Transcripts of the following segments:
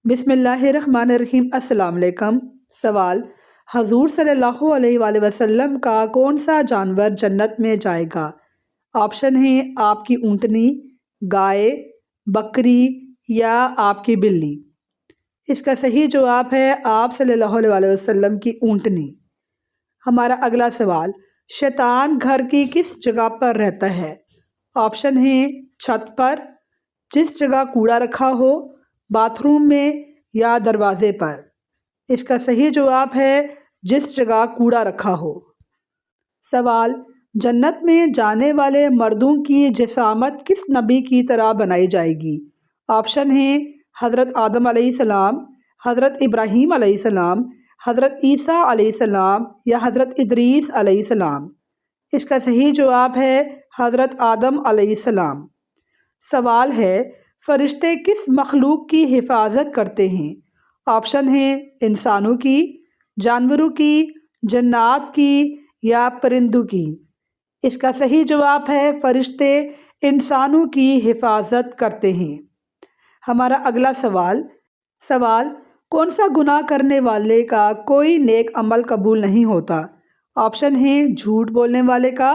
बिस्मिल्लाहिर्रहमानिर्रहीम। अस्सलाम वालेकुम। सवाल, हजूर सल्लल्लाहु अलैहि वसल्लम का कौन सा जानवर जन्नत में जाएगा? ऑप्शन है आपकी ऊँटनी, गाय, बकरी या आपकी बिल्ली। इसका सही जवाब है आप सल्लल्लाहु अलैहि वसल्लम की ऊँटनी। हमारा अगला सवाल, शैतान घर की किस जगह पर रहता है? ऑप्शन है छत पर, जिस जगह कूड़ा रखा हो, बाथरूम में या दरवाजे पर। इसका सही जवाब है जिस जगह कूड़ा रखा हो। सवाल, जन्नत में जाने वाले मर्दों की जिसामत किस नबी की तरह बनाई जाएगी? ऑप्शन है हज़रत आदम अलैहिस्सलाम, हज़रत इब्राहीम अलैहिस्सलाम, हज़रत ईसा अलैहिस्सलाम या हज़रत इदरीस अलैहिस्सलाम। इसका सही जवाब है हज़रत आदम अलैहिस्सलाम। सवाल है, फरिश्ते किस मखलूक की हिफाजत करते हैं? ऑप्शन है इंसानों की, जानवरों की, जन्नात की या परिंदों की। इसका सही जवाब है फरिश्ते इंसानों की हिफाजत करते हैं। हमारा अगला सवाल, कौन सा गुनाह करने वाले का कोई नेक अमल कबूल नहीं होता? ऑप्शन है झूठ बोलने वाले का,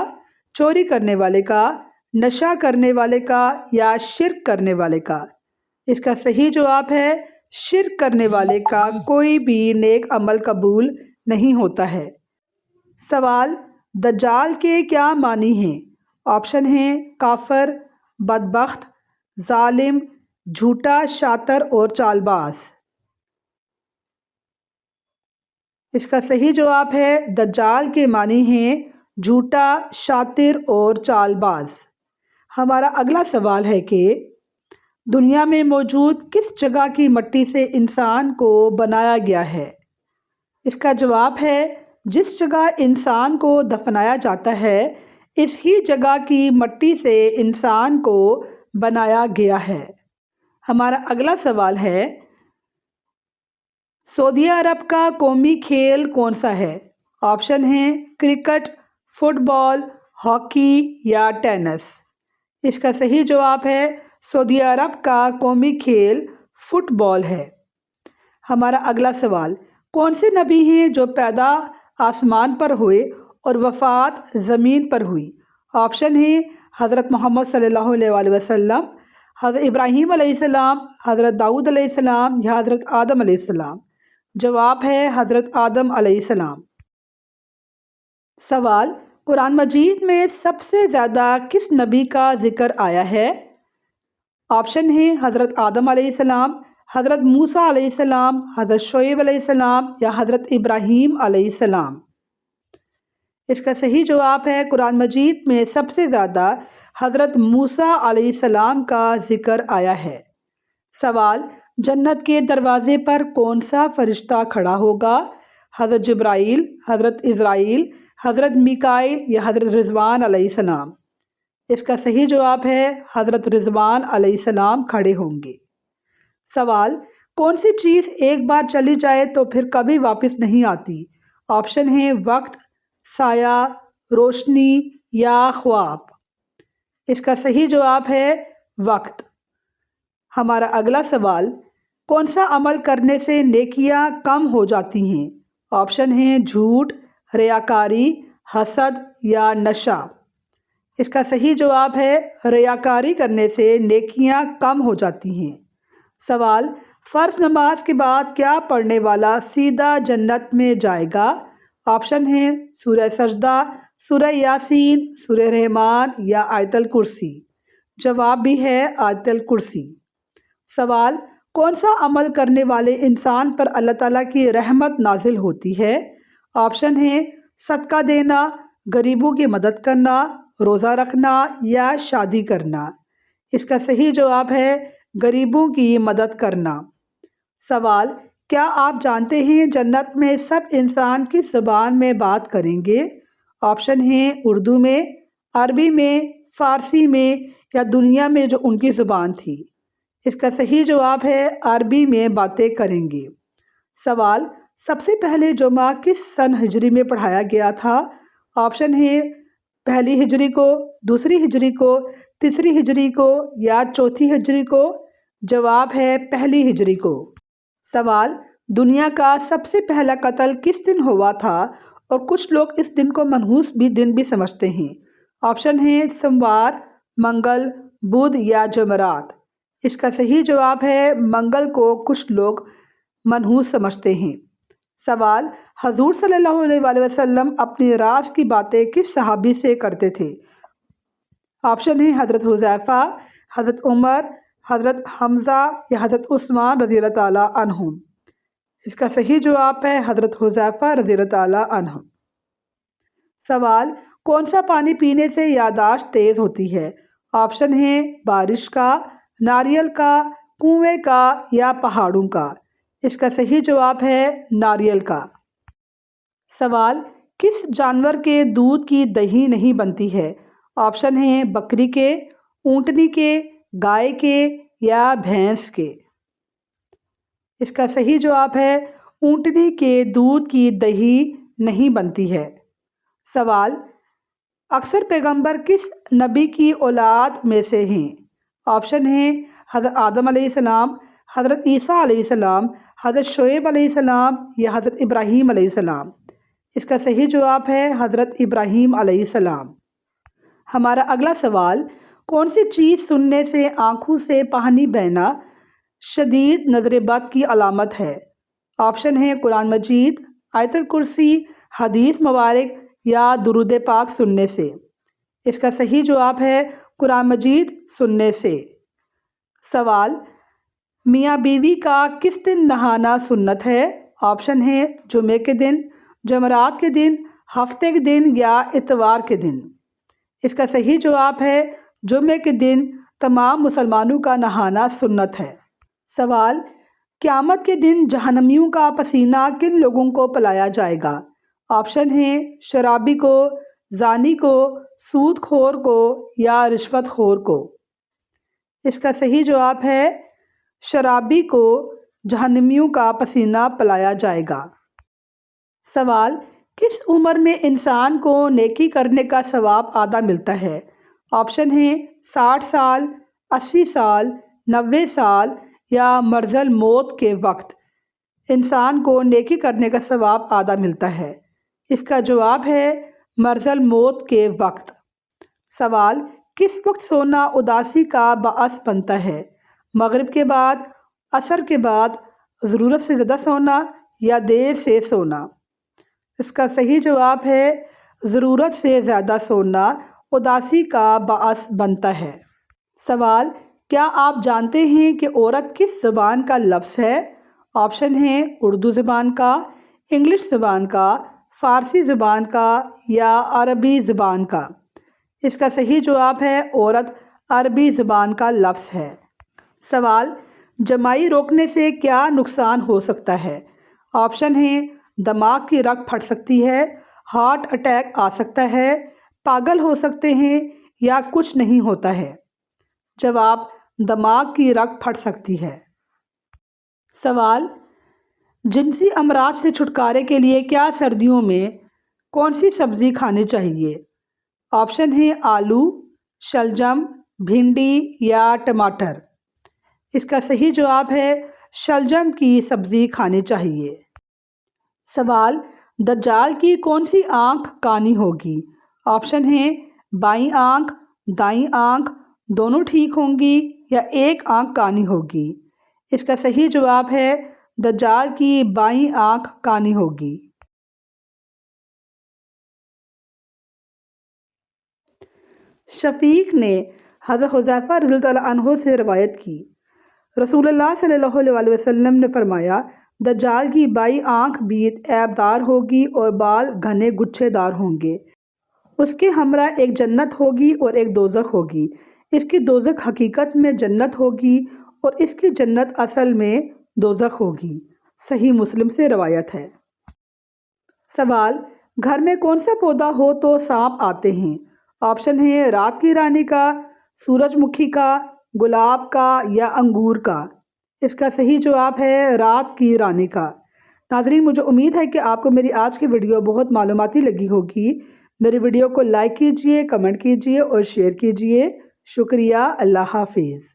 चोरी करने वाले का, नशा करने वाले का या शिर्क करने वाले का। इसका सही जवाब है शिर्क करने वाले का कोई भी नेक अमल कबूल नहीं होता है। सवाल, दज्जाल के क्या मानी हैं? ऑप्शन है काफर, बदबख्त, जालिम, झूठा, शातर और चालबाज। इसका सही जवाब है दज्जाल के मानी हैं झूठा, शातिर और चालबाज। हमारा अगला सवाल है कि दुनिया में मौजूद किस जगह की मिट्टी से इंसान को बनाया गया है? इसका जवाब है जिस जगह इंसान को दफनाया जाता है, इसी जगह की मिट्टी से इंसान को बनाया गया है। हमारा अगला सवाल है, सऊदी अरब का कौमी खेल कौन सा है? ऑप्शन है क्रिकेट, फुटबॉल, हॉकी या टेनिस। इसका सही जवाब है सऊदी अरब का कौमी खेल फुटबॉल है। हमारा अगला सवाल, कौन से नबी हैं जो पैदा आसमान पर हुए और वफ़ात ज़मीन पर हुई? ऑप्शन है हज़रत मोहम्मद सल्लल्लाहु अलैहि वसल्लम, हज़रत इब्राहीम अलैहिस्सलाम, हज़रत दाऊद अलैहिस्सलाम या हज़रत आदम अलैहिस्सलाम। जवाब है हज़रत आदम अलैहिस्सलाम। सवाल, कुरान मजीद में सबसे ज़्यादा किस नबी का जिक्र आया है? ऑप्शन है हज़रत आदम अलैहिस्सलाम, हज़रत मूसा अलैहिस्सलाम, हज़रत शुएब अलैहिस्सलाम या हज़रत इब्राहीम अलैहिस्सलाम। इसका सही जवाब है कुरान मजीद में सबसे ज़्यादा हज़रत मूसा अलैहिस्सलाम का जिक्र आया है। सवाल, जन्नत के दरवाज़े पर कौन सा फरिश्ता खड़ा होगा? हज़रत जिब्राइल, हज़रत इज़राइल, हज़रत मीकाईल या हज़रत रिज़वान अलैहिस्सलाम। इसका सही जवाब है हज़रत रिज़वान अलैहिस्सलाम खड़े होंगे। सवाल, कौन सी चीज़ एक बार चली जाए तो फिर कभी वापस नहीं आती? ऑप्शन है वक्त, साया, रोशनी या ख्वाब। इसका सही जवाब है वक्त। हमारा अगला सवाल, कौन सा अमल करने से नेकियां कम हो जाती हैं? ऑप्शन है झूठ, रियाकारी, हसद या नशा। इसका सही जवाब है रियाकारी करने से नेकियां कम हो जाती हैं। सवाल, फ़र्ज़ नमाज के बाद क्या पढ़ने वाला सीधा जन्नत में जाएगा? ऑप्शन है सूरह सजदा, सूरह यासीन, सूरह रहमान या आयतल कुर्सी। जवाब भी है आयतल कुर्सी। सवाल, कौन सा अमल करने वाले इंसान पर अल्लाह ताला की रहमत नाजिल होती है? ऑप्शन है सदका देना, गरीबों की मदद करना, रोज़ा रखना या शादी करना। इसका सही जवाब है गरीबों की मदद करना। सवाल, क्या आप जानते हैं जन्नत में सब इंसान किस ज़बान में बात करेंगे? ऑप्शन है उर्दू में, अरबी में, फ़ारसी में या दुनिया में जो उनकी ज़ुबान थी। इसका सही जवाब है अरबी में बातें करेंगे। सवाल, सबसे पहले जुमा किस सन हिजरी में पढ़ाया गया था? ऑप्शन है पहली हिजरी को, दूसरी हिजरी को, तीसरी हिजरी को या चौथी हिजरी को। जवाब है पहली हिजरी को। سوال، دنیا کا سب سے پہلا قتل کس دن ہوا تھا اور کچھ لوگ اس دن کو منحوس دن بھی سمجھتے ہیں؟ آپشن ہیں سوموار، منگل، بدھ یا جمعرات۔ اس کا صحیح جواب ہے منگل کو کچھ لوگ منحوس سمجھتے ہیں۔ سوال، حضور صلی اللہ علیہ وآلہ وسلم اپنی راز کی باتیں کس صحابی سے کرتے تھے؟ آپشن ہیں حضرت حذیفہ، حضرت عمر، حضرت حمزہ یا حضرت عثمان رضی اللہ تعالیٰ عنہم۔ اس کا صحیح جواب ہے حضرت حذیفہ رضی اللہ تعالیٰ عنہ۔ سوال، کون سا پانی پینے سے یادداشت تیز ہوتی ہے؟ آپشن ہیں بارش کا، ناریل کا، کنویں کا یا پہاڑوں کا۔ اس کا صحیح جواب ہے ناریل کا۔ سوال، کس جانور کے دودھ کی دہی نہیں بنتی ہے؟ آپشن ہیں بکری کے، اونٹنی کے، گائے کے یا بھینس کے۔ اس کا صحیح جواب ہے اونٹنی کے دودھ کی دہی نہیں بنتی ہے۔ سوال، اکثر پیغمبر کس نبی کی اولاد میں سے ہیں؟ آپشن ہیں حضرت آدم علیہ السلام، حضرت عیسیٰ علیہ السلام، حضرت شعیب علیہ السلام یا حضرت ابراہیم علیہ السلام۔ اس کا صحیح جواب ہے حضرت ابراہیم علیہ السلام۔ ہمارا اگلا سوال، کون سی چیز سننے سے آنکھوں سے پانی بہنا شدید نظر بد کی علامت ہے؟ آپشن ہیں قرآن مجید، آیت الکرسی، حدیث مبارک یا درود پاک سننے سے۔ اس کا صحیح جواب ہے قرآن مجید سننے سے۔ سوال، میاں بیوی کا کس دن نہانا سنت ہے؟ آپشن ہیں جمعے کے دن، جمعرات کے دن، ہفتے کے دن یا اتوار کے دن۔ اس کا صحیح جواب ہے جمعے کے دن تمام مسلمانوں کا نہانا سنت ہے۔ سوال، قیامت کے دن جہنمیوں کا پسینہ کن لوگوں کو پلایا جائے گا؟ آپشن ہیں شرابی کو، زانی کو، سود خور کو یا رشوت خور کو۔ اس کا صحیح جواب ہے شرابی کو جہنمیوں کا پسینہ پلایا جائے گا۔ سوال، کس عمر میں انسان کو نیکی کرنے کا ثواب آدھا ملتا ہے؟ آپشن ہیں 60 سال، 80 سال، 90 سال یا مرض الموت کے وقت انسان کو نیکی کرنے کا ثواب آدھا ملتا ہے۔ اس کا جواب ہے مرض الموت کے وقت۔ سوال، کس وقت سونا اداسی کا باعث بنتا ہے؟ مغرب کے بعد، عصر کے بعد، ضرورت سے زیادہ سونا یا دیر سے سونا۔ اس کا صحیح جواب ہے ضرورت سے زیادہ سونا اداسی کا باعث بنتا ہے۔ سوال، کیا آپ جانتے ہیں کہ عورت کس زبان کا لفظ ہے؟ آپشن ہیں اردو زبان کا، انگلش زبان کا، فارسی زبان کا یا عربی زبان کا۔ اس کا صحیح جواب ہے عورت عربی زبان کا لفظ ہے۔ سوال، جمائی روکنے سے کیا نقصان ہو سکتا ہے؟ آپشن ہیں دماغ کی رگ پھٹ سکتی ہے، ہارٹ اٹیک آ سکتا ہے، پاگل ہو سکتے ہیں یا کچھ نہیں ہوتا ہے۔ جواب، دماغ کی رگ پھٹ سکتی ہے۔ سوال، جنسی امراض سے چھٹکارے کے لیے کیا سردیوں میں کون سی سبزی کھانی چاہیے؟ آپشن ہیں آلو، شلجم، بھنڈی یا ٹماٹر۔ اس کا صحیح جواب ہے شلجم کی سبزی کھانی چاہیے۔ سوال، دجال کی کون سی آنکھ کانی ہوگی؟ آپشن ہیں بائیں آنکھ، دائیں آنکھ، دونوں ٹھیک ہوں گی یا ایک آنکھ کانی ہوگی۔ اس کا صحیح جواب ہے دجال کی بائیں آنکھ کانی ہوگی۔ شفیق نے حضرت حذیفہ رضی اللہ تعالیٰ عنہ سے روایت کی، رسول اللہ صلی اللہ علیہ وسلم نے فرمایا، دجال کی بائیں آنکھ بھی عیب دار ہوگی اور بال گھنے گچھے دار ہوں گے۔ اس کے ہمراہ ایک جنت ہوگی اور ایک دوزخ ہوگی۔ اس کی دوزخ حقیقت میں جنت ہوگی اور اس کی جنت اصل میں دوزخ ہوگی۔ صحیح مسلم سے روایت ہے۔ سوال، گھر میں کون سا پودا ہو تو سانپ آتے ہیں؟ آپشن ہیں رات کی رانی کا، سورج مکھی کا، گلاب کا یا انگور کا۔ اس کا صحیح جواب ہے رات کی رانی کا۔ ناظرین، مجھے امید ہے کہ آپ کو میری آج کی ویڈیو بہت معلوماتی لگی ہوگی۔ میری ویڈیو کو لائک کیجئے، کمنٹ کیجئے اور شیئر کیجئے۔ شکریہ۔ اللہ حافظ۔